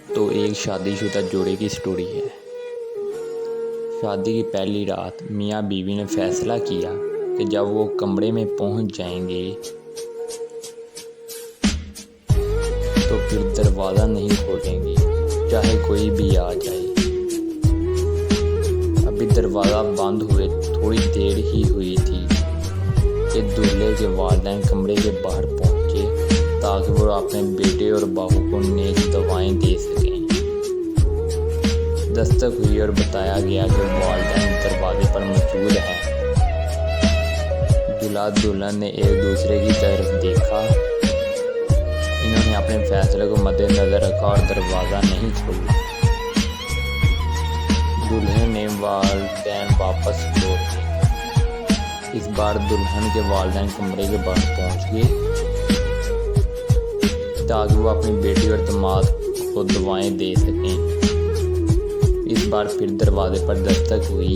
تو ایک شادی شدہ جوڑے کی سٹوری ہے۔ شادی کی پہلی رات میاں بیوی نے فیصلہ کیا کہ جب وہ کمرے میں پہنچ جائیں گے تو پھر دروازہ نہیں کھولیں گے چاہے کوئی بھی آ جائے۔ ابھی دروازہ بند ہوئے تھوڑی دیر ہی ہوئی تھی کہ دولہے کے والدین کمرے کے باہر پہنچے تاکہ وہ اپنے بیٹے اور بہو کو نیک دعائیں دے سکیں۔ دستک ہوئی اور بتایا گیا کہ والدین دروازے پر موجود ہیں۔ دولہا دلہن نے ایک دوسرے کی طرف دیکھا۔ انہوں نے اپنے فیصلے کو مد نظر رکھا اور دروازہ نہیں کھولا۔ دلہن نے والدین واپس لوٹ گئے۔ اس بار دلہن کے والدین کمرے کے باہر پہنچ گئے تاکہ وہ اپنی بیٹی اور داماد کو دعائیں دے سکیں۔ اس بار پھر دروازے پر دستک ہوئی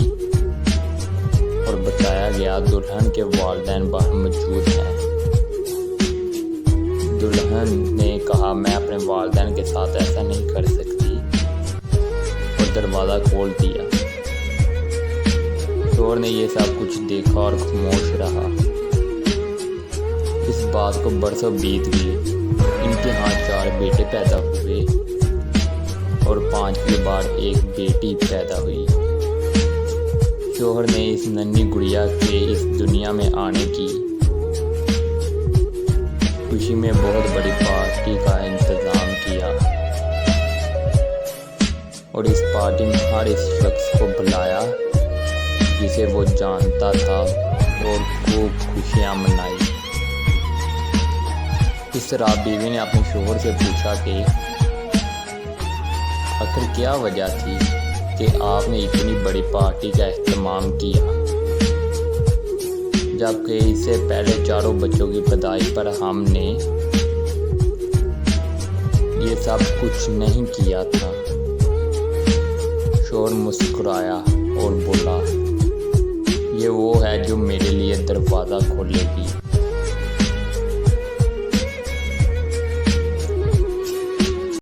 اور بتایا گیا دلہن کے والدین باہر موجود ہیں۔ دلہن نے کہا میں اپنے والدین کے ساتھ ایسا نہیں کر سکتی اور دروازہ کھول دیا۔ شوہر نے یہ سب کچھ دیکھا اور خاموش رہا۔ اس بات کو برسوں بیت گئے۔ ان کے ہاں 4 بیٹے پیدا ہوئے اور 5ویں بار ایک بیٹی پیدا ہوئی۔ شوہر نے اس ننھی گڑیا کے اس دنیا میں آنے کی خوشی میں بہت بڑی پارٹی کا انتظام کیا اور اس پارٹی میں ہر اس شخص کو بلایا جسے وہ جانتا تھا اور خوب خوشیاں منائی۔ اس رات بیوی نے اپنے شوہر سے پوچھا کہ آخر کیا وجہ تھی کہ آپ نے اتنی بڑی پارٹی کا اہتمام کیا جبکہ اس سے پہلے 4 بچوں کی پیدائش پر ہم نے یہ سب کچھ نہیں کیا تھا۔ شوہر مسکرایا اور بولا یہ وہ ہے جو میرے لیے دروازہ کھولے گی۔